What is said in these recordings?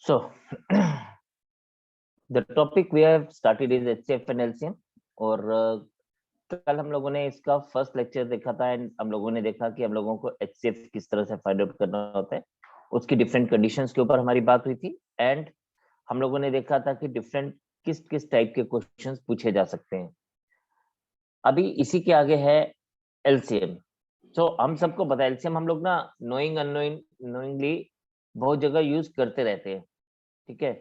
So the topic we have started is HCF and LCM और कल हम लोगों ने इसका फर्स्ट लेक्चर देखा था एंड हम लोगों ने देखा कि हम लोगों को HCF किस तरह से फाइंड आउट करना होता है, उसकी डिफरेंट कंडीशंस के ऊपर हमारी बात हुई थी एंड हम लोगों ने देखा था कि डिफरेंट किस किस टाइप के क्वेश्चंस पूछे जा सकते हैं। अभी इसी के आगे है LCM। तो हम सबको पता है LCM हम लोग ना नोइंगली बहुत जगह यूज करते रहते हैं, ठीक है।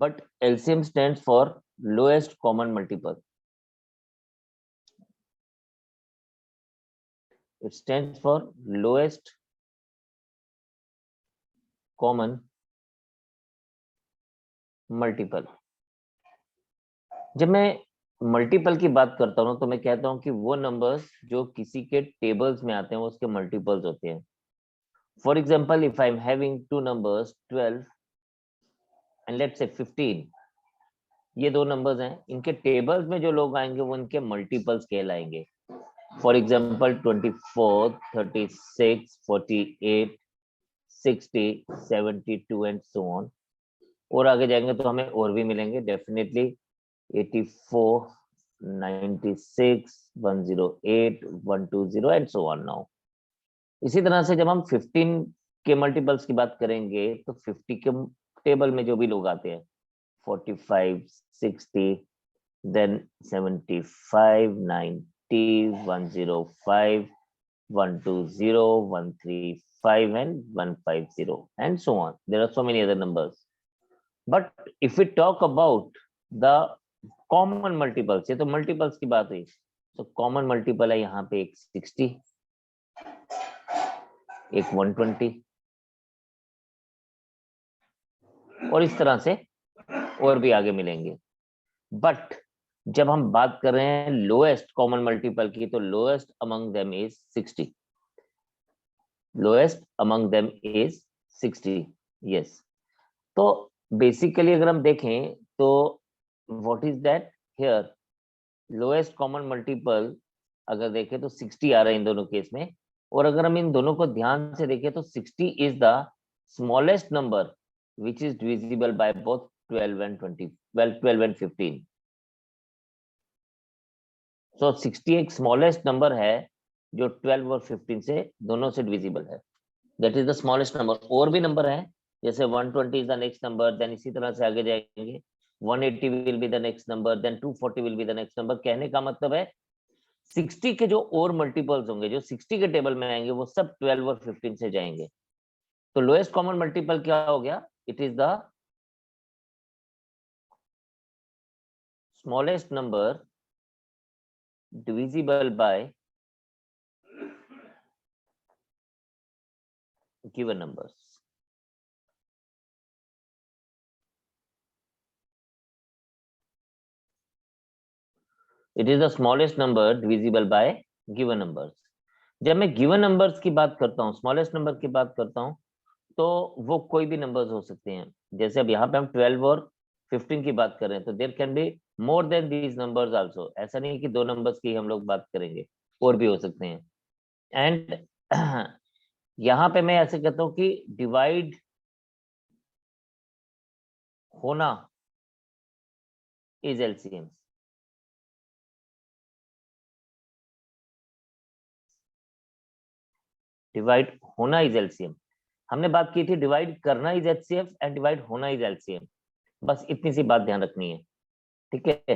But LCM stands for lowest common multiple. It stands for lowest common multiple। जब मैं मल्टीपल की बात करता हूँ तो मैं कहता हूँ कि वो नंबर्स जो किसी के टेबल्स में आते हैं वो उसके मल्टीपल्स होते हैं। For example, if I am having two numbers 12 and let's say 15, ये दो नंबर्स हैं, इनके टेबल्स में जो लोग आएंगे वो इनके मल्टीपल्स कहलाएंगे। For example 24, 36, 48, 60, 72 and so on. और आगे जाएंगे तो हमें और भी मिलेंगे definitely 84, 96, 108, 120 and so on. Now इसी तरह से जब हम 15 के मल्टीपल्स की बात करेंगे तो 50 के टेबल में जो भी लोग आते हैं 45, 60, then 75, 90, 105, 120, 135 and 150 and so on. There are so many other numbers. But if we talk about the common multiples, ये तो multiples की बात हुई, तो common multiple है यहाँ पे एक 60, एक 120 और इस तरह से और भी आगे मिलेंगे। बट जब हम बात कर रहे हैं लोएस्ट कॉमन मल्टीपल की तो lowest among them is 60। Lowest among them is 60, yes. तो बेसिकली अगर हम देखें तो what is that here, lowest common multiple अगर देखें तो 60 आ रहा है इन दोनों केस में। और अगर हम इन दोनों को ध्यान से देखें तो 60 is the smallest number which is divisible by both 12 and 20, well 12 and 15. So 60 एक स्मॉलेस्ट नंबर है जो 12 और 15 से दोनों से डिविजिबल है, that is the smallest number. और भी नंबर है जैसे 120 is the next number, then इसी तरह से आगे जाएंगे 180 will be the next number, then 240 will be the next number. कहने का मतलब है 60 के जो और मल्टीपल्स होंगे जो 60 के टेबल में आएंगे वो सब 12 और 15 से जाएंगे। तो लोएस्ट कॉमन मल्टीपल क्या हो गया, it is the smallest number divisible by given numbers. It is the smallest number divisible by given numbers. जब मैं given numbers की बात करता हूँ, smallest number की बात करता हूँ, तो वो कोई भी numbers हो सकते हैं। जैसे अब यहाँ पे हम 12 और 15 की बात कर रहे हैं तो there can be more than these numbers also। ऐसा नहीं कि दो numbers की हम लोग बात करेंगे, और भी हो सकते हैं। एंड यहाँ पे मैं ऐसे कहता हूँ कि डिवाइड होना इज LCM। डिवाइड होना इज LCM। हमने बात की थी डिवाइड करना इज HCF एंड डिवाइड होना इज LCM। बस इतनी सी बात ध्यान रखनी है, ठीक है।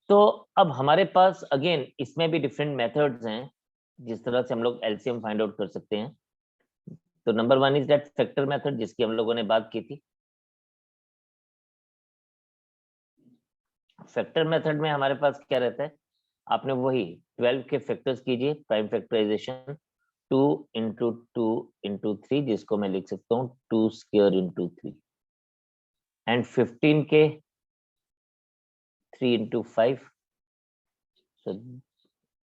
तो अब हमारे पास अगेन इसमें भी डिफरेंट मेथड्स हैं जिस तरह से हम लोग LCM फाइंड आउट कर सकते हैं। तो number 1 is that factor method जिसकी हम लोगों ने बात की थी। फैक्टर मेथड में हमारे पास क्या रहता है, आपने वही 12 के फैक्टर्स कीजिए, प्राइम फैक्टराइजेशन 2 इंटू 2 इंटू 3, जिसको मैं लिख सकता हूँ 2 स्क्वायर इंटू 3, एंड 15 के 3 इंटू 5। so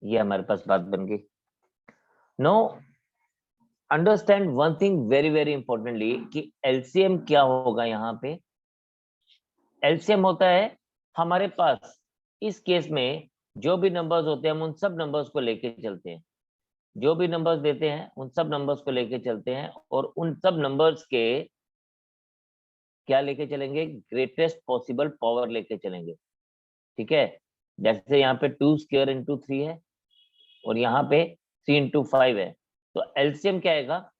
ये हमारे पास बात बन गई। No understand one thing very very importantly कि LCM क्या होगा। यहाँ पे LCM होता है हमारे पास इस केस में जो भी नंबर्स होते हैं हम उन सब नंबर्स को लेके चलते हैं, जो भी नंबर्स देते हैं उन सब नंबर्स को लेके चलते हैं और उन सब नंबर्स के क्या लेके चलेंगे, ग्रेटेस्ट पॉसिबल पावर लेके चलेंगे, ठीक है। जैसे यहाँ पे 2 स्क्वायर इंटू 3 है और यहाँ पे 3 इंटू 5 है, तो एलसीएम क्या आएगा।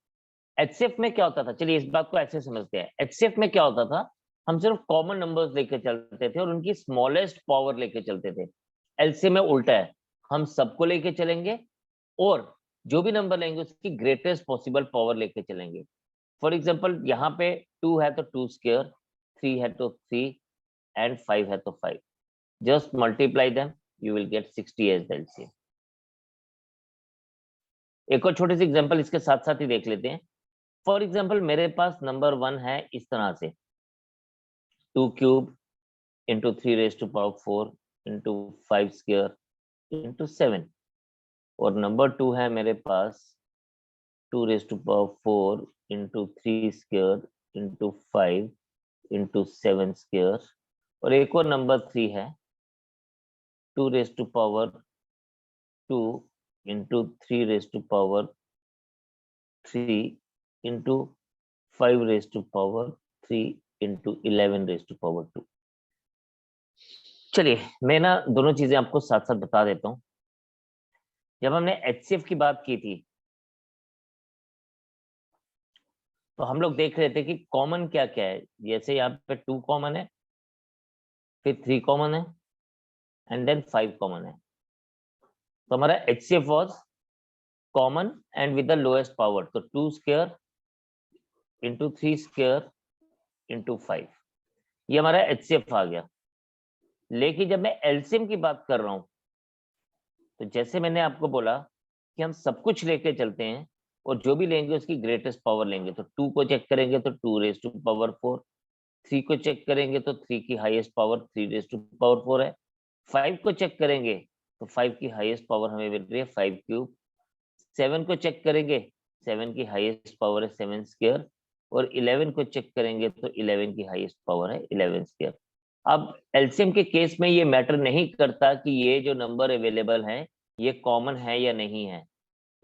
एचसीएफ में क्या होता था, चलिए इस बात को ऐसे समझते हैं। एचसीएफ में क्या होता था, हम सिर्फ कॉमन नंबर्स लेके चलते थे और उनकी स्मॉलेस्ट पावर लेके चलते थे। एलसीएम में उल्टा है, हम सबको लेके चलेंगे और जो भी नंबर लेंगे उसकी ग्रेटेस्ट पॉसिबल पावर लेके चलेंगे। फॉर एग्जाम्पल यहाँ पे 2 है तो 2 स्क्वायर, 3 है तो 3 एंड 5 है तो 5। Just multiply them, you will get 60 as the LCM. एक और छोटी सी एग्जांपल इसके साथ साथ ही देख लेते हैं। फॉर एग्जांपल मेरे पास नंबर 1 है इस तरह से, 2 cube into 3 raise to power 4 into 5 square into 7, और नंबर 2 है मेरे पास 2 raise to power 4 into 3 square into 5 into 7 square, और एक और नंबर 3 है 2 raise to power 2 into 3 raise to power 3 into 5 raise to power 3 into 11 raise to power 2। चलिए मैं ना दोनों चीजें आपको साथ साथ बता देता हूं। जब हमने एचसीएफ की बात की थी तो हम लोग देख रहे थे कि कॉमन क्या क्या है। जैसे यहाँ पे 2 कॉमन है, फिर 3 कॉमन है एंड देन 5 कॉमन है। तो हमारा HCF was common and with the lowest power, तो 2 स्क्वायर इंटू 3 स्क्वायर इंटू 5, ये हमारा एचसीएफ आ गया। लेकिन जब मैं एलसीएम की बात कर रहा हूं तो जैसे मैंने आपको बोला कि हम सब कुछ लेके चलते हैं और जो भी लेंगे उसकी ग्रेटेस्ट पावर लेंगे। तो 2 को चेक करेंगे तो 2 रेज टू पावर 4, 3 को चेक करेंगे तो 3 की highest power 3 raise to power 4 है, 5 को चेक करेंगे तो 5 की हाईएस्ट पावर हमें मिल रही है 5 क्यूब, 7 को चेक करेंगे 7 की हाईएस्ट पावर है 7 स्क्वायर, और 11 को चेक करेंगे तो 11 की हाईएस्ट पावर है 11 स्क्वायर। अब एलसीएम के केस में ये मैटर नहीं करता कि ये जो नंबर अवेलेबल है ये कॉमन है या नहीं है।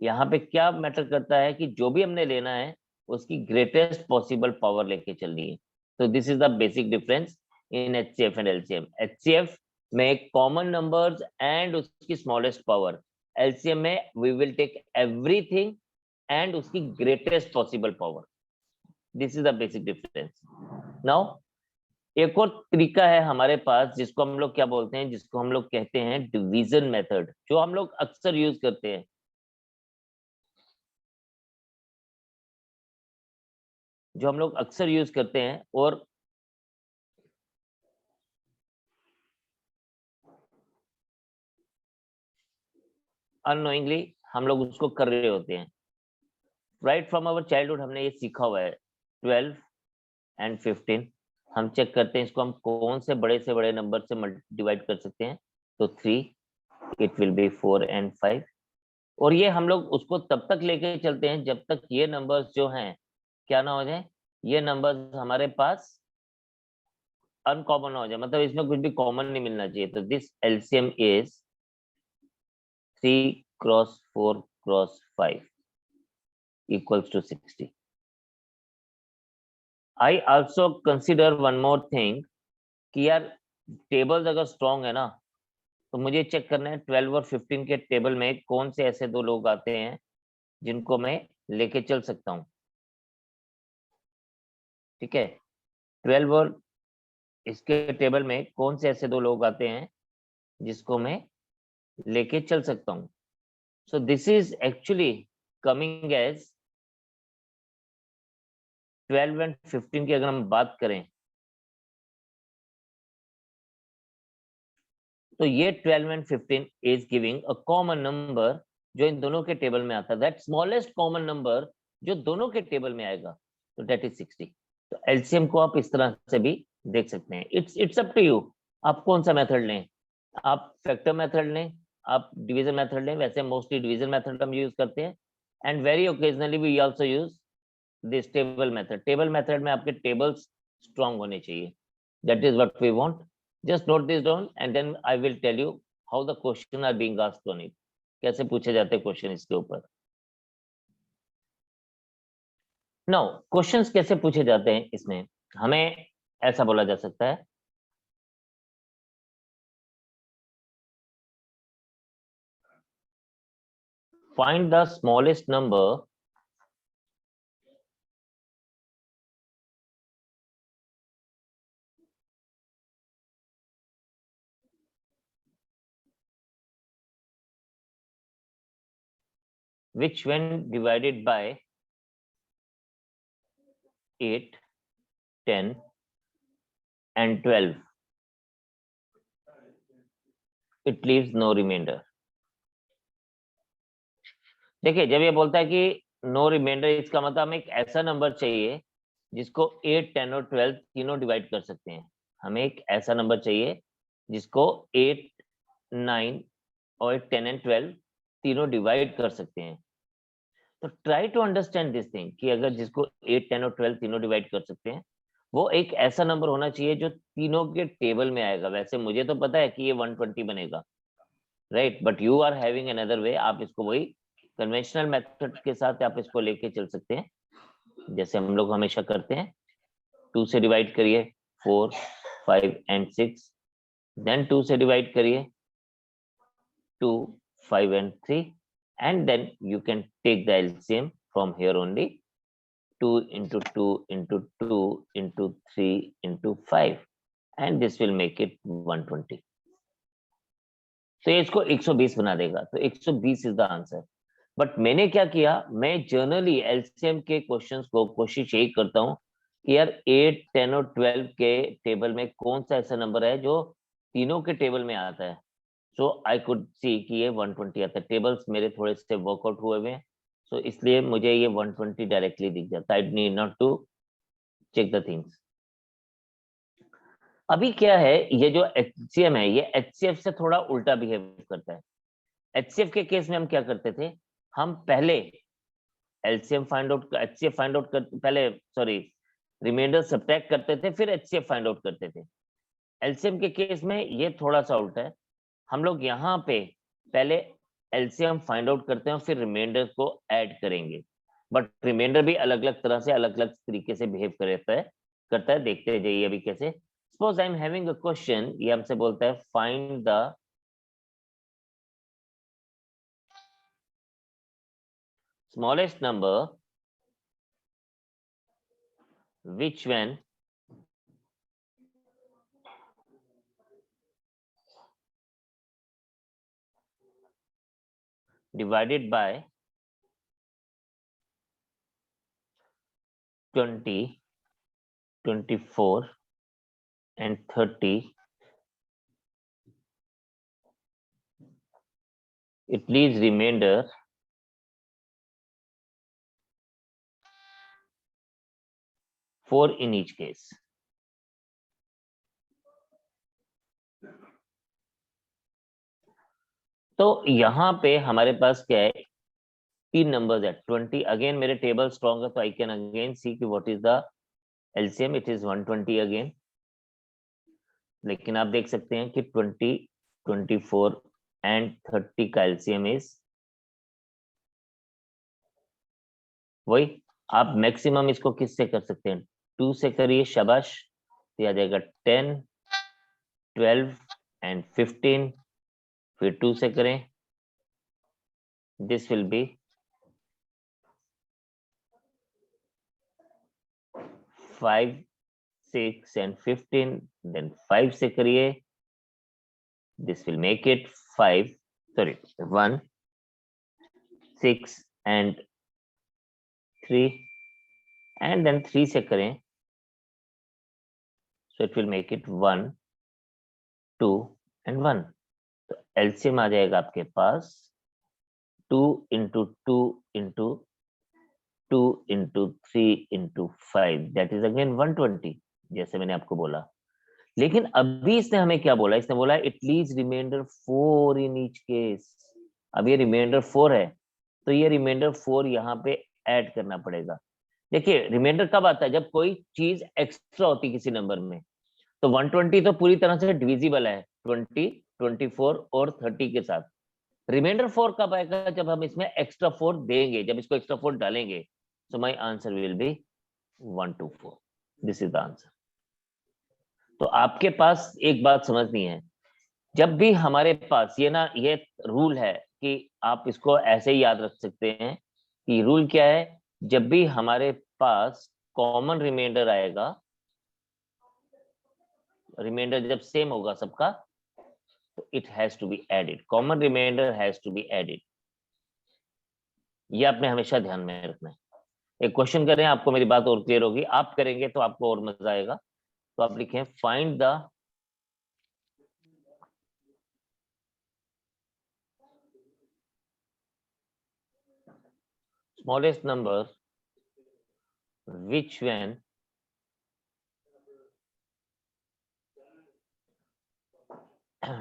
यहाँ पे क्या मैटर करता है कि जो भी हमने लेना है उसकी ग्रेटेस्ट पॉसिबल पावर लेके चलनी है। तो this is the basic difference in HCF and LCM. HCF में कॉमन नंबर्स एंड उसकी स्मॉलेस्ट पावर, एलसीएम में we will take everything and उसकी greatest possible power. This is the basic difference. Now एक और तरीका है हमारे पास जिसको हम लोग क्या बोलते हैं, जिसको हम लोग कहते हैं डिवीजन मेथड, जो हम लोग अक्सर यूज करते हैं। जो हम लोग अक्सर यूज करते हैं और अननोइंगली हम लोग उसको कर रहे होते हैं। राइट फ्रॉम आवर चाइल्डहुड हमने ये सीखा हुआ है। 12 एंड 15 हम चेक करते हैं इसको हम कौन से बड़े नंबर से डिवाइड कर सकते हैं। तो 3 इट विल बी 4 एंड 5, और ये हम लोग उसको तब तक लेके चलते हैं जब तक ये नंबर्स जो हैं क्या ना हो जाए, ये नंबर्स हमारे पास अनकॉमन हो जाए, मतलब इसमें कुछ भी कॉमन नहीं मिलना चाहिए। तो this LCM is 3 cross 4 cross 5 equals to 60. I also consider one more thing कि यार टेबल्स अगर स्ट्रॉन्ग है ना तो मुझे चेक करना है 12 और 15 के टेबल में कौन से ऐसे दो लोग आते हैं जिनको मैं लेके चल सकता हूँ। ठीक है, 12 और इसके टेबल में कौन से ऐसे दो लोग आते हैं जिसको मैं लेके चल सकता हूँ। So this is actually coming as 12 and 15 की अगर हम बात करें तो ये 12 and 15 is giving a common number जो इन दोनों के टेबल में आता है, दैट स्मॉलेस्ट कॉमन नंबर जो दोनों के टेबल में आएगा, तो दैट इज 60। तो एलसीएम को आप इस तरह से भी देख सकते हैं। इट्स अप टू यू, आप कौन सा मेथड लें। आप फैक्टर मेथड लें, आप डिवीजन मेथड लें। वैसे मोस्टली डिवीजन मेथड हम यूज करते हैं and very occasionally we also use this table method. Table method में आपके टेबल्स स्ट्रॉन्ग होने चाहिए, that is what we want. Just note this down and then I will tell you how the question are being asked on it. कैसे पूछे जाते हैं question इसके ऊपर। Now, क्वेश्चंस कैसे पूछे जाते हैं इसमें, हमें ऐसा बोला जा सकता है। Find the smallest number which when divided by 8, 10 and 12 it leaves no remainder। देखिए जब ये बोलता है कि नो रिमाइंडर, इसका मतलब हमें एक ऐसा नंबर चाहिए जिसको 8, 10 और 12 तीनों डिवाइड कर सकते हैं। हमें एक ऐसा नंबर चाहिए जिसको 8, 9 और 10 एंड 12 तीनों डिवाइड कर सकते हैं। तो try to understand this thing कि अगर जिसको 8, 10 और 12 तीनों डिवाइड कर सकते हैं, वो एक ऐसा नंबर होना चाहिए जो तीनों के टेबल में आएगा। वैसे मुझे तो पता है कि ये 120 बनेगा, right, but you are having another way. आप इसको वही कन्वेंशनल मेथड के साथ आप इसको लेके चल सकते हैं जैसे हम लोग हमेशा करते हैं। 2 से डिवाइड करिए 4, 5 एंड 6, देन 2 से डिवाइड करिए 2, 5 and 3, and then you can take the LCM from here only, 2 into 2 into 2 into 3 into 5, and this will make it 120। तो ये इसको 120 बना देगा, तो 120 इज द आंसर। बट मैंने क्या किया, मैं जनरली एलसीएम के क्वेश्चंस को कोशिश यही करता हूँ कि यार 8, 10 और 12 के टेबल में कौन सा ऐसा नंबर है जो तीनों के टेबल में आता है। सो आई कुड सी कि ये 120 आता है। टेबल्स मेरे थोड़े से वर्कआउट हुए हुए हैं, सो इसलिए मुझे ये 120 डायरेक्टली दिख जाता है। I need not to check the things. अभी क्या है, ये जो एचसीएम है ये एचसीएफ से थोड़ा उल्टा बिहेव करता है। एचसीएफ के केस में हम क्या करते थे, हम पहले LCM find out, HCF find out करते, पहले सॉरी रिमाइंडर सब्ट्रैक्ट करते थे, फिर एचसीएफ फाइंड आउट करते थे। एलसीएम के केस में ये थोड़ा सा उल्टा है। हम लोग यहाँ पे पहले एलसीएम फाइंड आउट करते हैं और फिर रिमाइंडर को ऐड करेंगे। बट रिमाइंडर भी अलग अलग तरह से अलग अलग तरीके से बिहेव करता है। देखते जाइए अभी कैसे। Suppose I am having a question, ये हमसे बोलता है find the smallest number which when divided by 20, 24 and 30 it leaves remainder 4 in each case। तो यहाँ पे हमारे पास क्या है, 3 नंबर्स है। 20 अगेन मेरे टेबल स्ट्रॉन्ग है तो आई कैन अगेन सी कि what is the LCM, it is 120 again. लेकिन आप देख सकते हैं कि 20, 24 एंड 30 का एलसीएम इज वही। आप मैक्सिमम इसको किससे कर सकते हैं, 2 से करिए, शाबाश, तो आ जाएगा 10, 12 एंड 15, फिर 2 से करें, this will be 5, 6 and 15, then 5 से करिए, this will make it 5, sorry 1, 6 and 3, and then 3 से करें, so it will make it 1, 2 and 1। तो एलसीएम आ जाएगा आपके पास 2 into 2 into 2 into 3 into 5, that is again 120, जैसे मैंने आपको बोला। लेकिन अभी इसने हमें क्या बोला, इसने बोला it leaves remainder 4 in each case. अब ये रिमाइंडर 4 है तो ये रिमाइंडर 4 यहाँ पे ऐड करना पड़ेगा। देखिए रिमाइंडर कब आता है, जब कोई चीज एक्स्ट्रा होती किसी नंबर में। तो 120 तो पूरी तरह से डिविजिबल है 20, 24 और 30 के साथ। रिमाइंडर 4 कब आएगा, जब हम इसमें एक्स्ट्रा 4 देंगे, जब इसको एक्स्ट्रा 4 डालेंगे। So my answer will be 124। This is the answer. तो आपके पास एक बात समझनी है, जब भी हमारे पास ये रूल है कि आप इसको ऐसे ही याद रख सकते हैं कि रूल क्या है, जब भी हमारे पास कॉमन रिमाइंडर आएगा, रिमाइंडर जब सेम होगा सबका, तो it has to be added, common remainder has to be added. ये आपने हमेशा ध्यान में रखना है। एक क्वेश्चन करें, आपको मेरी बात और क्लियर होगी, आप करेंगे तो आपको और मजा आएगा। तो आप लिखें find the smallest number which when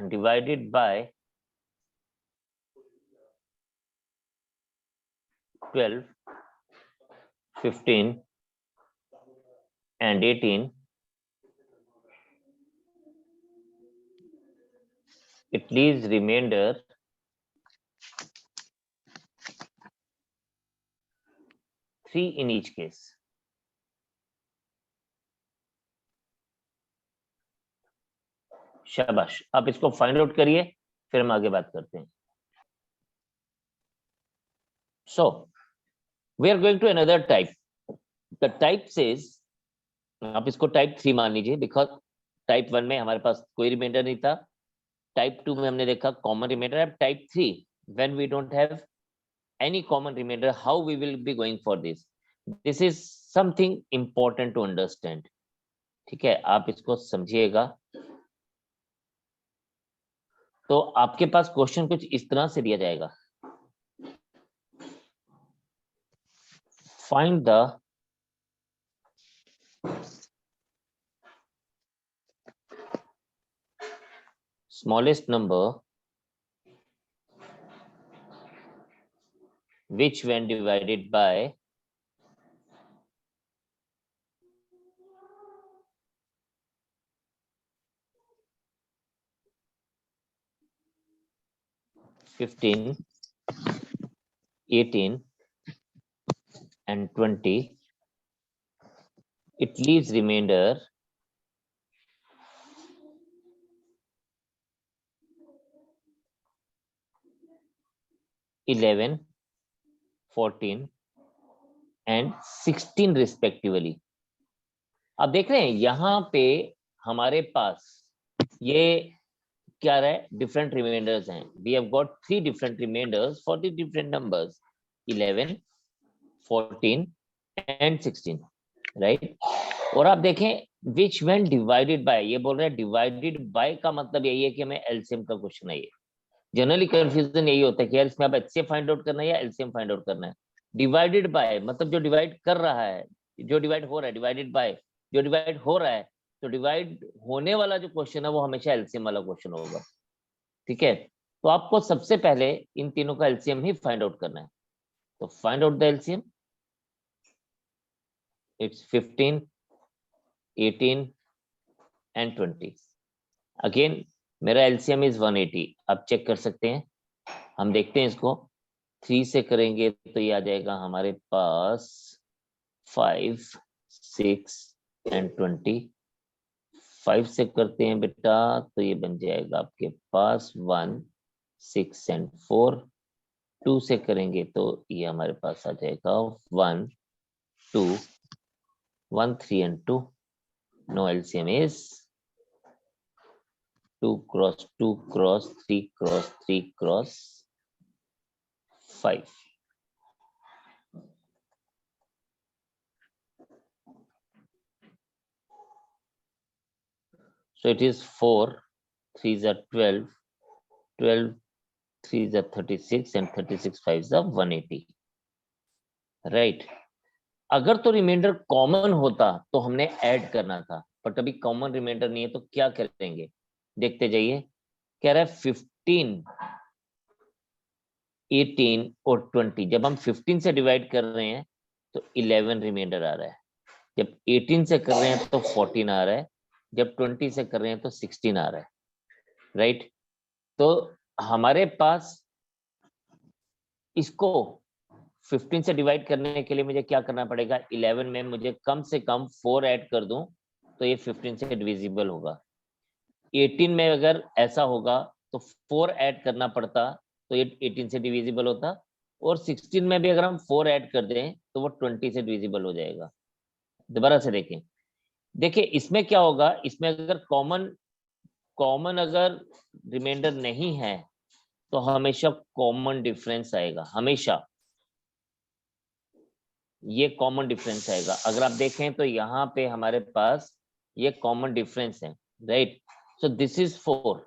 divided by 12, 15 and 18, it leaves remainder 3 in each case. शाबाश, आप इसको फाइंड आउट करिए, फिर हम आगे बात करते हैं। So we are going to another type. The type says, आप इसको टाइप 3 मान लीजिए, बिकॉज टाइप 1 में हमारे पास कोई रिमाइंडर नहीं था, टाइप 2 में हमने देखा कॉमन रिमाइंडर है, type 3 when we don't have any common remainder, how we will be going for this? This is something important to understand. ठीक है, आप इसको समझिएगा। तो आपके पास क्वेश्चन कुछ इस तरह से दिया जाएगा, find the smallest number which when divided by 15, 18 and 20, it leaves remainder 11, 14 and 16 respectively. आप देख रहे हैं यहाँ पे हमारे पास ये क्या रहा है, डिफरेंट रिमाइंडर्स हैं। We have got 3 different remainders for the different numbers 11, 14 and 16, right. और आप देखें विच व्हेन डिवाइडेड बाय, ये बोल रहे हैं डिवाइडेड बाय का मतलब यही है कि हमें एलसीएम का क्वेश्चन है। ये जनरली कंफ्यूजन यही होता है कि यार इसमें आप एचसीएफ फाइंड आउट करना है या एलसीएम फाइंड आउट करना है। डिवाइडेड बाय मतलब जो डिवाइड कर रहा है, जो डिवाइड हो रहा है, डिवाइडेड बाय जो डिवाइड हो रहा है, तो डिवाइड होने वाला जो क्वेश्चन है वो हमेशा एलसीएम वाला क्वेश्चन होगा। ठीक है, तो आपको सबसे पहले इन तीनों का एलसीएम ही फाइंड आउट करना है। तो find out the LCM, it's 15, 18 and 20। Again मेरा एलसीएम इज 180, आप चेक कर सकते हैं। हम देखते हैं इसको, 3 से करेंगे तो ये आ जाएगा हमारे पास 5, 6 एंड 20। 5 से करते हैं बेटा तो ये बन जाएगा आपके पास 1, 6 एंड 4। 2 से करेंगे तो ये हमारे पास आ जाएगा 1, 2, 1, 3 and 2। No LCM is 2 cross 2 cross 3 cross 3 cross 5। So it is 4, 3s are 12, 12, 3s are 36 and 36 5s are 180, right? अगर तो रिमाइंडर कॉमन होता तो हमने ऐड करना था, बट अभी कॉमन रिमाइंडर नहीं है तो क्या करेंगे, देखते जाइए। कह रहा है 15, 18 और 20। जब हम 15 से डिवाइड कर रहे हैं तो 11 रिमाइंडर आ रहा है, जब 18 से कर रहे हैं तो 14 आ रहा है, जब 20 से कर रहे हैं तो 16 आ रहा है, राइट। तो हमारे पास इसको 15 से डिवाइड करने के लिए मुझे क्या करना पड़ेगा, 11 में मुझे कम से कम 4 ऐड कर दूं तो ये 15 से डिविजिबल होगा। 18 में अगर ऐसा होगा तो 4 ऐड करना पड़ता, तो ये 18 से डिविजिबल होता। और 16 में भी अगर हम 4 ऐड कर दें तो वो 20 से डिविजिबल हो जाएगा। दोबारा से देखें, देखिए इसमें क्या होगा, इसमें अगर कॉमन अगर रिमाइंडर नहीं है तो हमेशा कॉमन डिफरेंस आएगा, हमेशा ये कॉमन डिफरेंस आएगा। अगर आप देखें तो यहाँ पे हमारे पास ये कॉमन डिफरेंस है, right. So this is 4,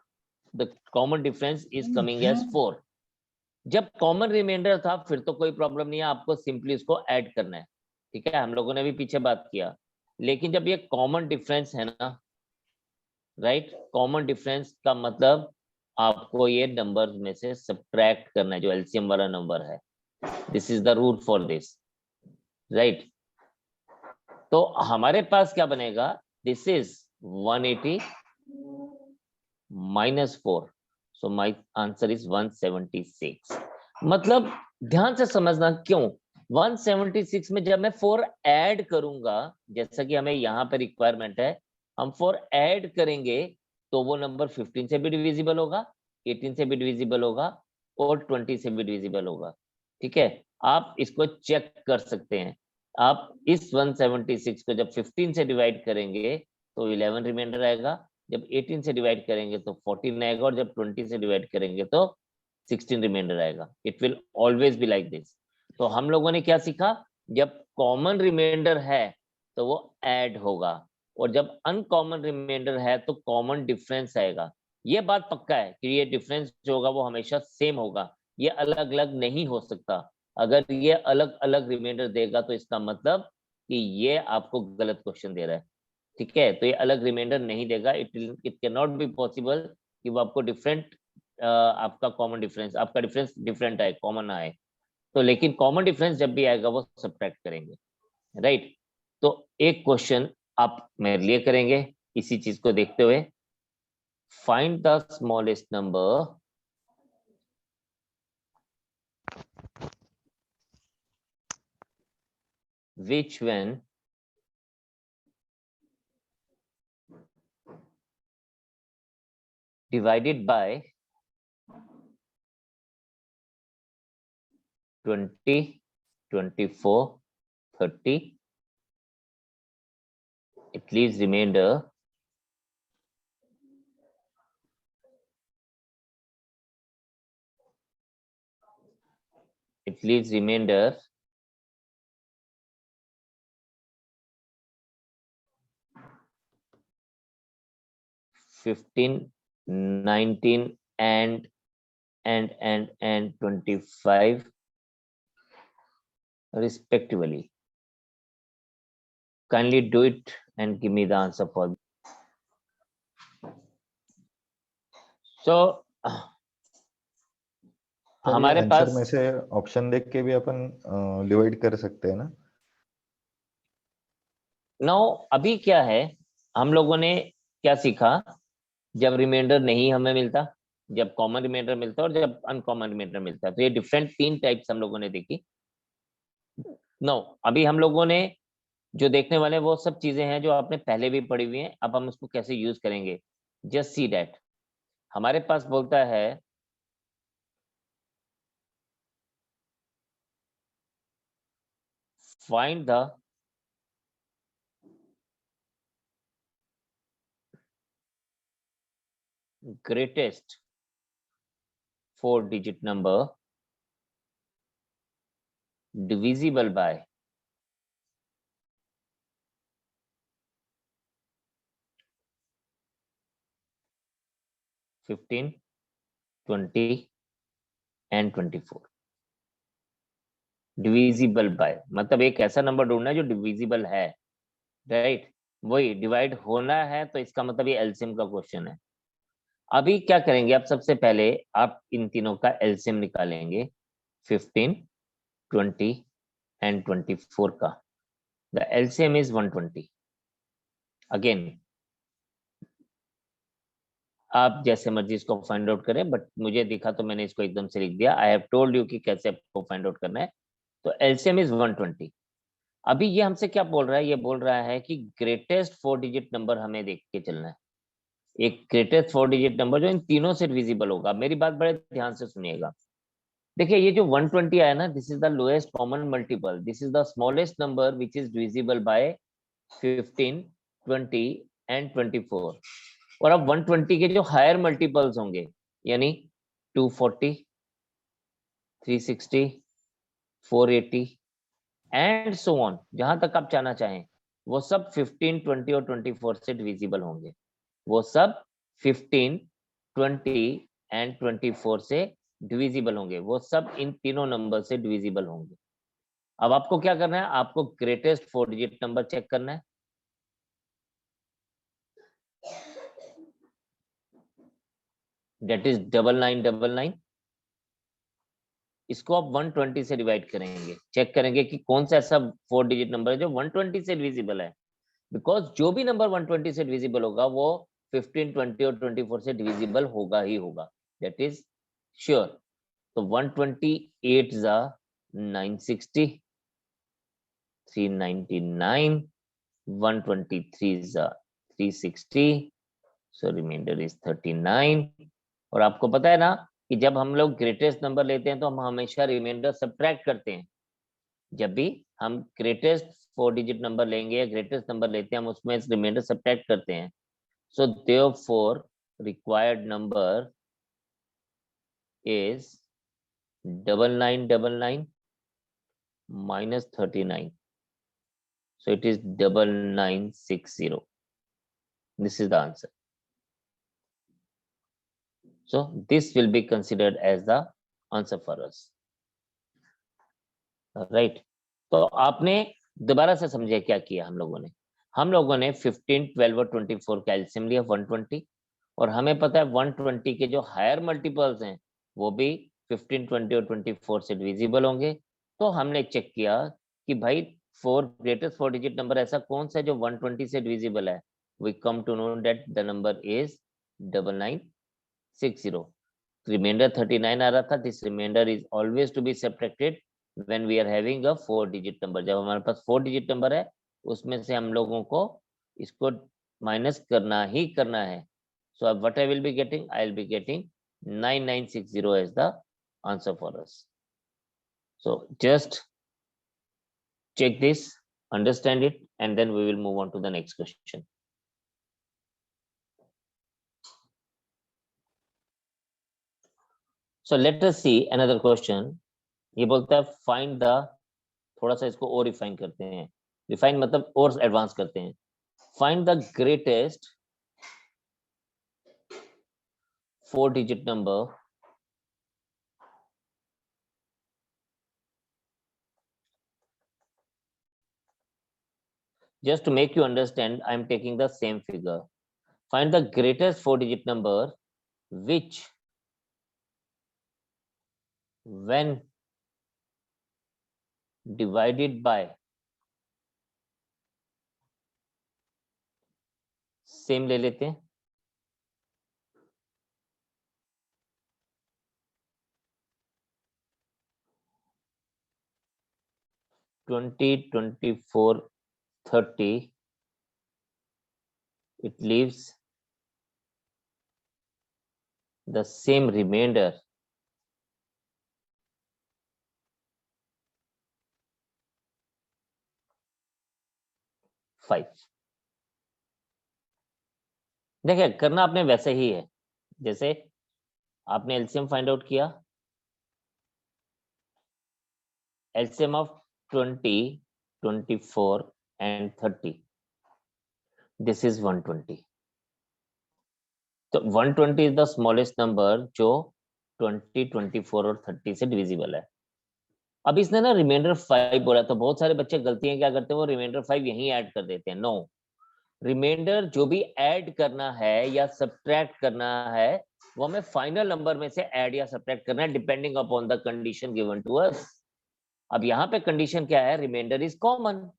the common difference is coming as 4। जब कॉमन रिमाइंडर था फिर तो कोई प्रॉब्लम नहीं है, आपको सिंपली इसको ऐड करना है, ठीक है, हम लोगों ने भी पीछे बात किया। लेकिन जब ये कॉमन डिफरेंस है ना, राइट, कॉमन डिफरेंस का मतलब आपको ये नंबर्स में से सब्ट्रैक्ट करना है जो एलसीएम वाला नंबर है। This is the rule for this, right. तो हमारे पास क्या बनेगा, this is 180 minus 4, so my answer is 176। मतलब ध्यान से समझना क्यों, 176 में जब मैं 4 ऐड करूंगा, जैसा कि हमें यहाँ पे रिक्वायरमेंट है, हम 4 ऐड करेंगे तो वो नंबर 15 से भी डिविजिबल होगा, 18 से भी डिविजिबल होगा और 20 से भी डिविजिबल होगा, ठीक है। आप इसको चेक कर सकते हैं। आप इस 176 को जब 15 से डिवाइड करेंगे तो 11 रिमाइंडर आएगा, जब 18 से डिवाइड करेंगे तो 14 आएगा और जब 20 से डिवाइड करेंगे तो 16 रिमाइंडर आएगा। It will always be like this. तो हम लोगों ने क्या सीखा, जब कॉमन रिमाइंडर है तो वो ऐड होगा और जब अनकॉमन रिमाइंडर है तो कॉमन डिफरेंस आएगा। ये बात पक्का है कि ये डिफरेंस जो होगा वो हमेशा सेम होगा, ये अलग अलग नहीं हो सकता। अगर ये अलग अलग रिमाइंडर देगा तो इसका मतलब कि ये आपको गलत क्वेश्चन दे रहा है, ठीक है। तो ये अलग रिमाइंडर नहीं देगा, it can not be possible कि वो आपको डिफरेंट आपका कॉमन डिफरेंस, आपका डिफरेंस डिफरेंट आए, कॉमन आए। तो लेकिन कॉमन डिफरेंस जब भी आएगा वो सब्ट्रैक्ट करेंगे, राइट। तो एक क्वेश्चन आप मेरे लिए करेंगे इसी चीज को देखते हुए, find the smallest number which when divided by 20, 24, 30, it leaves remainder 15, 19 and 25 respectively. Kindly do it and give me the answer for. So sir ये हमारे आंसर पास में से ऑप्शन देख के भी अपन डिवाइड कर सकते हैं ना? नो, अभी क्या है, हम लोगों ने क्या सीखा, जब रिमाइंडर नहीं हमें मिलता, जब कॉमन रिमाइंडर मिलता है और जब अनकॉमन रिमाइंडर मिलता है, तो ये डिफरेंट 3 टाइप्स हम लोगों ने देखी। नो, अभी हम लोगों ने जो देखने वाले हैं वो सब चीजें हैं जो आपने पहले भी पढ़ी हुई हैं, अब हम उसको कैसे यूज करेंगे। जस्ट सी दैट हमारे पास बोलता है find the greatest 4-digit number divisible by 15, 20 and 24। Divisible by मतलब एक ऐसा नंबर ढूंढना है जो डिविजिबल है, राइट। वही डिवाइड होना है तो इसका मतलब ये एलसीएम का क्वेश्चन है। अभी क्या करेंगे, आप सबसे पहले आप इन तीनों का एलसीएम निकालेंगे, 15, 20 and 24 का। The LCM is 120। अगेन आप जैसे मर्जी इसको फाइंड आउट करें, बट मुझे दिखा तो मैंने इसको एकदम से लिख दिया। आई हैव टोल्ड यू कि कैसे आपको फाइंड आउट करना है। तो एलसीएम इज 120। अभी ये हमसे क्या बोल रहा है, ये बोल रहा है कि ग्रेटेस्ट 4 डिजिट नंबर हमें देख के चलना है, एक ग्रेटेस्ट 4 डिजिट नंबर जो इन तीनों से डिविजिबल होगा। मेरी बात बड़े ध्यान से सुनिएगा। देखिए ये जो 120 आया ना, this is the lowest common multiple, this is the smallest number which is divisible bye 15, 20 and 24। और अब 120 के जो हायर मल्टीपल्स होंगे, यानी 240, 360, 480 एंड सो ऑन, जहां तक आप जाना चाहें, वो सब 15, 20 और 24 से डिविजिबल होंगे। वो सब 15, 20 एंड 24 से डिविजिबल होंगे। वो सब इन तीनों नंबर से डिविजिबल होंगे। अब आपको क्या करना है, आपको ग्रेटेस्ट 4 डिजिट नंबर चेक करना है। That is 9999। इसको आप 120 से डिवाइड करेंगे, चेक करेंगे कि कौन सा ऐसा 4 डिजिट नंबर है जो 120 से डिविजिबल है। बिकॉज जो भी नंबर 120 से डिविजिबल होगा वो 15, 20 और 24 से डिविजिबल होगा ही होगा, दैट इज श्योर। तो 128 जा 960, 399, 123 जा 360, so remainder is 39। और आपको पता है ना कि जब हम लोग ग्रेटेस्ट नंबर लेते हैं तो हम हमेशा रिमाइंडर सब्ट्रैक्ट करते हैं। जब भी हम ग्रेटेस्ट 4 डिजिट नंबर लेंगे या ग्रेटेस्ट नंबर लेते हैं, हम उसमें रिमाइंडर सब्ट्रैक्ट करते हैं। So therefore required number is 9999 minus 39, so it is 9960। this is the answer, so this will be considered as the answer for us, right? तो आपने दोबारा से समझे क्या किया हम लोगों ने। हम लोगों ने 15, 12 और 24 का एलसीएम लिया 120, और हमें पता है 120 के जो हायर मल्टीपल्स हैं वो भी 15, 20 और 24 से डिविजिबल होंगे। तो हमने चेक किया कि भाई ग्रेटेस्ट 4 डिजिट नंबर ऐसा कौन सा है जो 120 से डिविजिबल है। We come to know that the number is 9960। Remainder 39 आ रहा था, this remainder is always to be subtracted when we are having a 4 digit number. जब हमारे पास 4 डिजिट नंबर है उसमें से हम लोगों को इसको माइनस करना ही करना है। So what I will be getting? I will be getting 9960 as the answer for us. So just check this, understand it, and then we will move on to the next question. So let us see another question. ये बोलता है find the, थोड़ा सा इसको और refine करते हैं, refine मतलब और एडवांस करते हैं। Find the greatest 4 digit number just to make you understand. I am taking the same figure. Find the greatest 4 digit number which when divided by same ले लेते हैं, twenty, 24, 30, it leaves the same remainder 5। देखिए करना आपने वैसे ही है जैसे आपने एलसीएम फाइंड आउट किया, LCM of 20, 24 and 30, this is 120। तो 120 इज द स्मॉलेस्ट नंबर जो 20, 24 और 30 से डिविजिबल है। अब इसने ना रिमाइंडर 5 बोला, तो बहुत सारे बच्चे गलतियां क्या करते हैं, वो रिमाइंडर 5 यहीं ऐड कर देते हैं। नो, रिमाइंडर जो भी ऐड करना है या सब्ट्रैक्ट करना है वो हमें फाइनल नंबर में से ऐड या सब्ट्रैक्ट करना है, depending upon the condition given to us. अब यहाँ पे कंडीशन क्या है, रिमाइंडर इज कॉमन।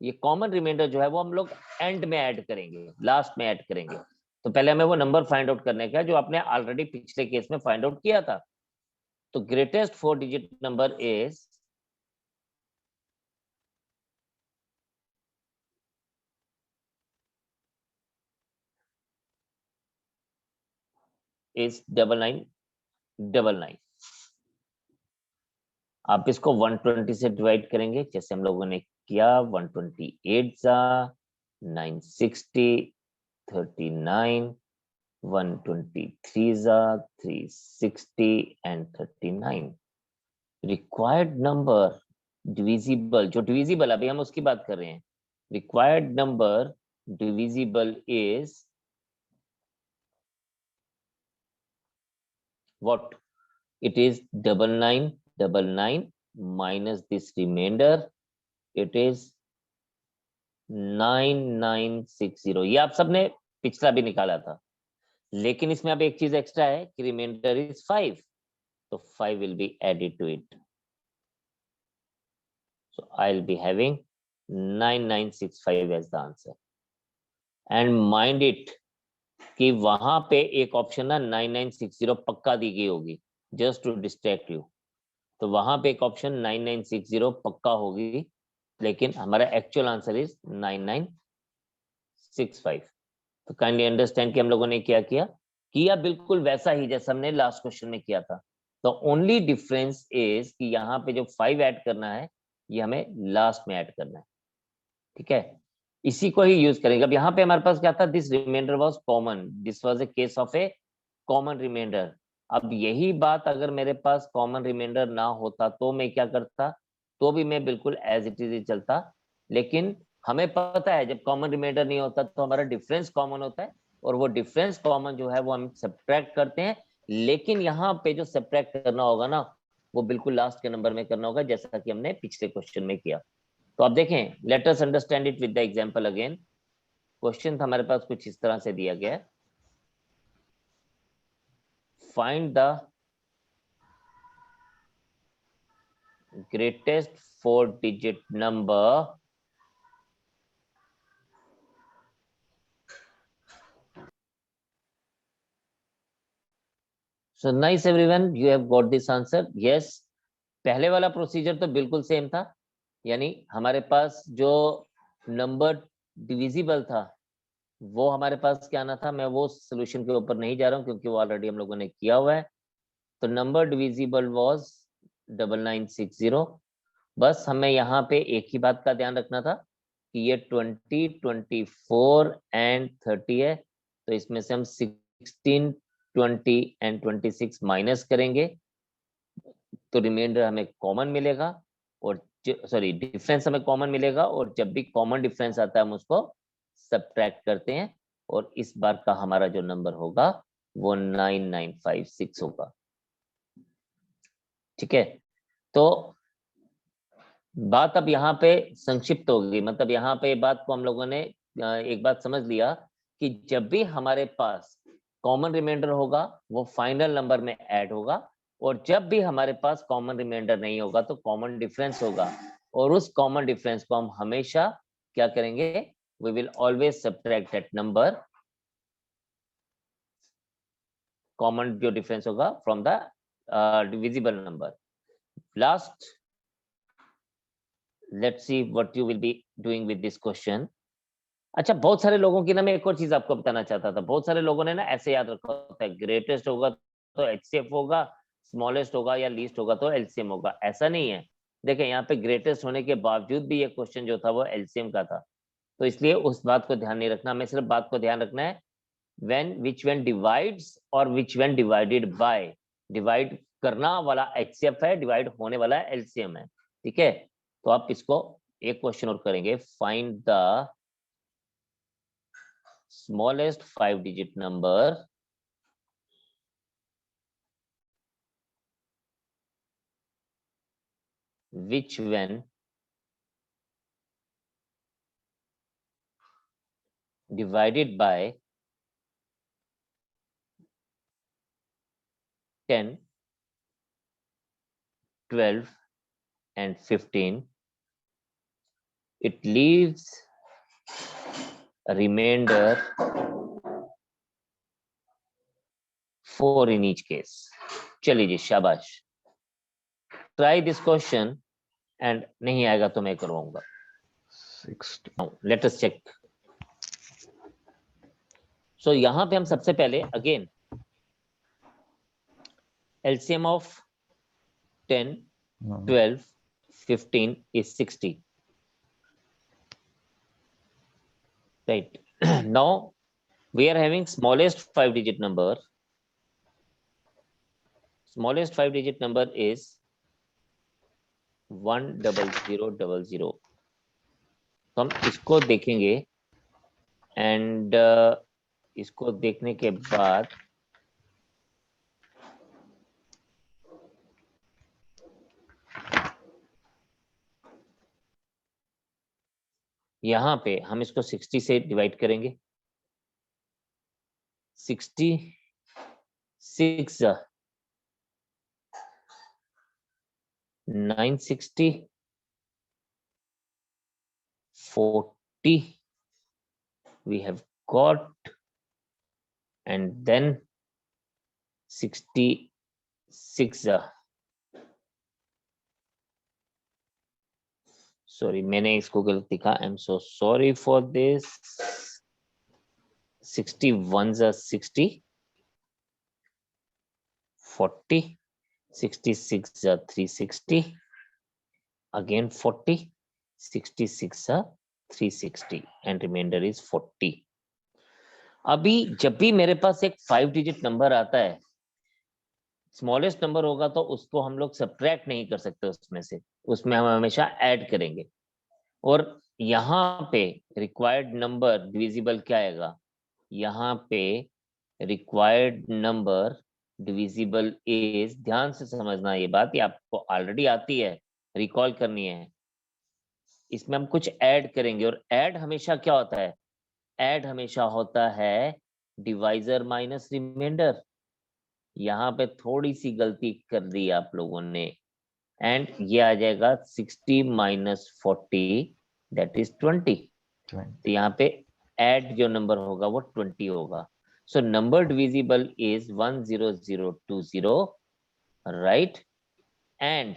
ये कॉमन रिमाइंडर जो है वो हम लोग एंड में ऐड करेंगे, लास्ट में ऐड करेंगे। तो पहले हमें वो नंबर फाइंड आउट करने का है जो आपने ऑलरेडी पिछले केस में फाइंड आउट किया था। तो greatest 4 digit number is is 9999। आप इसको 120 से डिवाइड करेंगे जैसे हम लोगों ने किया। 128 जा 960, 39, 123 जा 360 and 39। रिक्वायर्ड नंबर डिविजिबल, जो डिविजिबल अभी हम उसकी बात कर रहे हैं, required number divisible is what? It is 9999 minus this remainder, it is 9960। ये आप सबने पिछला भी निकाला था, लेकिन इसमें अब एक चीज एक्स्ट्रा है कि रिमाइंडर इज 5, तो 5 will be added to it, so I'll be having 9965 as the answer। and mind it कि वहां पे एक ऑप्शन ना 9960 पक्का दी गई होगी, जस्ट टू डिस्ट्रैक्ट यू। तो वहां पे एक ऑप्शन 9960 पक्का होगी, लेकिन हमारा एक्चुअल आंसर इज 9965। तो काइंडली अंडरस्टैंड कि हम लोगों ने क्या किया बिल्कुल वैसा ही जैसा हमने लास्ट क्वेश्चन में किया था। तो ओनली डिफरेंस इज कि यहाँ पे जो 5 ऐड करना है ये हमें लास्ट में ऐड करना है, ठीक है, इसी को ही यूज करेंगे। अब यहाँ पे हमारे पास क्या था, this remainder was common, this was a case of a common remainder. अब यही बात अगर मेरे पास कॉमन रिमाइंडर ना होता तो मैं क्या करता, तो भी मैं बिल्कुल एज इट इज ही चलता। लेकिन हमें पता है जब कॉमन रिमाइंडर नहीं होता तो हमारा डिफरेंस कॉमन होता है, और वो डिफरेंस कॉमन जो है वो हम सब्ट्रैक्ट करते हैं। लेकिन यहाँ पे जो सब्ट्रैक्ट करना होगा ना वो बिल्कुल लास्ट के नंबर में करना होगा, जैसा कि हमने पिछले क्वेश्चन में किया। तो आप देखें, let us understand it with the example again. Question हमारे पास कुछ इस तरह से दिया गया है, find the greatest 4-digit number so nice everyone, you have got this answer। yes, पहले वाला प्रोसीजर तो बिल्कुल सेम था, यानी हमारे पास जो नंबर डिविजिबल था वो हमारे पास क्या आना था। मैं वो सॉल्यूशन के ऊपर नहीं जा रहा हूं क्योंकि वो ऑलरेडी हम लोगों ने किया हुआ है। तो नंबर डिविजिबल वाज 9960। बस हमें यहाँ पे एक ही बात का ध्यान रखना था कि ये 20, 24 एंड 30 है, तो इसमें से हम 16, 20 एंड 26 माइनस करेंगे तो रिमाइंडर हमें कॉमन मिलेगा, और सॉरी डिफरेंस हमें कॉमन मिलेगा, और जब भी कॉमन डिफरेंस आता है हम उसको सब्ट्रैक्ट करते हैं, और इस बार का हमारा जो नंबर होगा वो 9956 होगा, ठीक है। तो बात अब यहाँ पे संक्षिप्त होगी, मतलब यहाँ पे बात को हम लोगों ने एक बात समझ लिया कि जब भी हमारे पास कॉमन रिमाइंडर होगा वो फाइनल नंबर में ऐड होगा, और जब भी हमारे पास कॉमन रिमाइंडर नहीं होगा तो कॉमन डिफरेंस होगा, और उस कॉमन डिफरेंस को हम हमेशा क्या करेंगे, we will always subtract that number, common जो डिफरेंस होगा from the divisible number. Last let's see what you will be doing with this question। अच्छा, बहुत सारे लोगों की ना मैं एक और चीज आपको बताना चाहता था। बहुत सारे लोगों ने ना ऐसे याद रखा होता है, ग्रेटेस्ट होगा तो एचसीएफ होगा, स्मॉलेस्ट होगा या लीस्ट होगा तो एलसीएम होगा। ऐसा नहीं है। देखें, यहाँ पे ग्रेटेस्ट होने के बावजूद भी ये क्वेश्चन जो था वो एलसीएम का था, तो इसलिए उस बात को ध्यान नहीं रखना। हमें सिर्फ बात को ध्यान रखना है विच व्हेन डिवाइड्स और विच व्हेन डिवाइडेड बाय। डिवाइड करना वाला एचसीएफ है, डिवाइड होने वाला एलसीएम है, ठीक है। तो आप इसको एक क्वेश्चन और करेंगे, find the smallest 5-digit number which when divided by 10, 12 and 15 it leaves a remainder 4 in each case। चलिए जी, शाबाश। ट्राई दिस क्वेश्चन एंड नहीं आएगा तो मैं करवाऊंगा। 60। Let us check. सो यहाँ पे हम सबसे पहले again LCM of 10, No. 12, 15 is 60. Right. Now we are having smallest 5-digit number. Smallest 5-digit number is 10000. तो हम इसको देखेंगे एंड इसको देखने के बाद यहाँ पे हम इसको 60 से डिवाइड करेंगे. 66 960 40 we have got, and then 66 sorry मैंने इसको गलत लिखा. I am so sorry for this. 61 60 40 66 360 again 40 66 360 and remainder is 40. अभी जब भी मेरे पास एक 5-digit नंबर आता है, स्मॉलेस्ट नंबर होगा तो उसको हम लोग सब्ट्रैक्ट नहीं कर सकते उसमें से, उसमें हम हमेशा ऐड करेंगे. और यहाँ पे रिक्वायर्ड नंबर डिविजिबल क्या आएगा? यहाँ पे रिक्वायर्ड नंबर डिविजिबल इज, ध्यान से समझना ये बात, ये आपको ऑलरेडी आती है, रिकॉल करनी है. इसमें हम कुछ ऐड करेंगे और ऐड हमेशा क्या होता है? ऐड हमेशा होता है डिवाइजर माइनस रिमाइंडर. यहाँ पे थोड़ी सी गलती कर दी आप लोगों ने, एंड ये आ जाएगा 60 माइनस 40 दैट इज 20. तो यहाँ पे ऐड जो नंबर होगा वो 20 होगा. So number divisible is 10020, right. And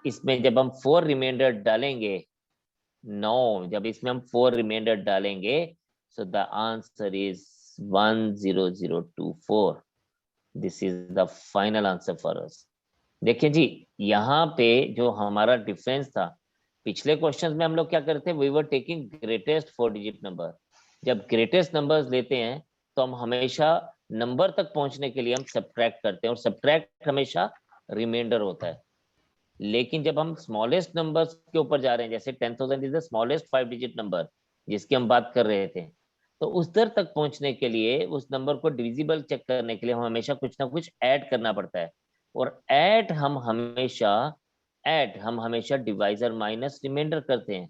इसमें जब हम 4 रिमाइंडर डालेंगे, जब इसमें हम 4 रिमाइंडर डालेंगे, so the answer is 10024. This is the final answer for अस. देखिए जी, यहाँ पे जो हमारा डिफरेंस था, पिछले क्वेश्चंस में हम लोग क्या करते हैं? We were taking greatest 4-digit number. जब ग्रेटेस्ट नंबर्स लेते हैं तो हम हमेशा नंबर तक पहुंचने के लिए हम सब्ट्रैक्ट करते हैं, और सब्ट्रैक्ट हमेशा रिमाइंडर होता है. लेकिन जब हम स्मॉलेस्ट नंबर्स के ऊपर जा रहे हैं, जैसे 10,000 is the smallest 5-digit number जिसकी हम बात कर रहे थे, तो उस दर तक पहुंचने के लिए, उस नंबर को डिविजिबल चेक करने के लिए हम हमेशा कुछ ना कुछ ऐड करना पड़ता है. और ऐड हम हमेशा डिवाइजर माइनस रिमाइंडर करते हैं.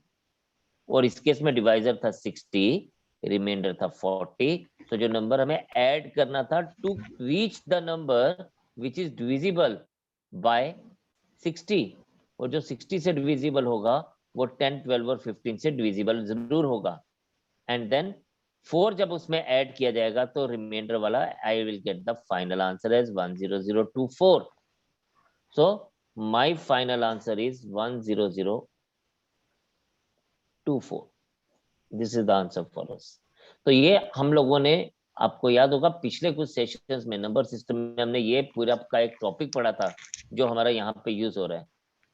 और इस केस में डिवाइजर था 60, रिमाइंडर था 40. तो जो नंबर हमें ऐड करना था to reach the number which is divisible by 60, और जो 60 से डिविजिबल होगा वो 10, 12 और 15 से डिविजिबल जरूर होगा. एंड देन 4 जब उसमें ऐड किया जाएगा तो रिमाइंडर वाला I will get the final answer as 10024. So my final answer is 10024. This is the answer for us. तो ये हम लोगों ने, आपको याद होगा पिछले कुछ सेशंस में नंबर सिस्टम में हमने ये पूरा का एक टॉपिक पढ़ा था जो हमारा यहाँ पे यूज हो रहा है.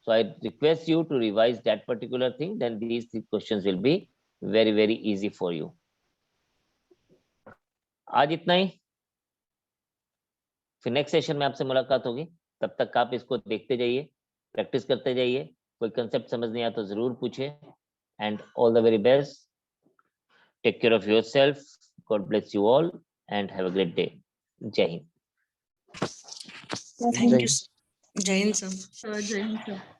So I request you to revise that particular thing, then these questions will be very very easy for you. आज इतना ही, फिर नेक्स्ट सेशन में आपसे मुलाकात होगी. तब तक आप इसको देखते जाइए, प्रैक्टिस करते जाइए. कोई कंसेप्ट समझ नहीं आया तो जरूर पूछे. And all the very best. Take care of yourself. God bless you all and have a great day. जय हिंद. Thank you. जय हिंद सर. जय हिंद सर.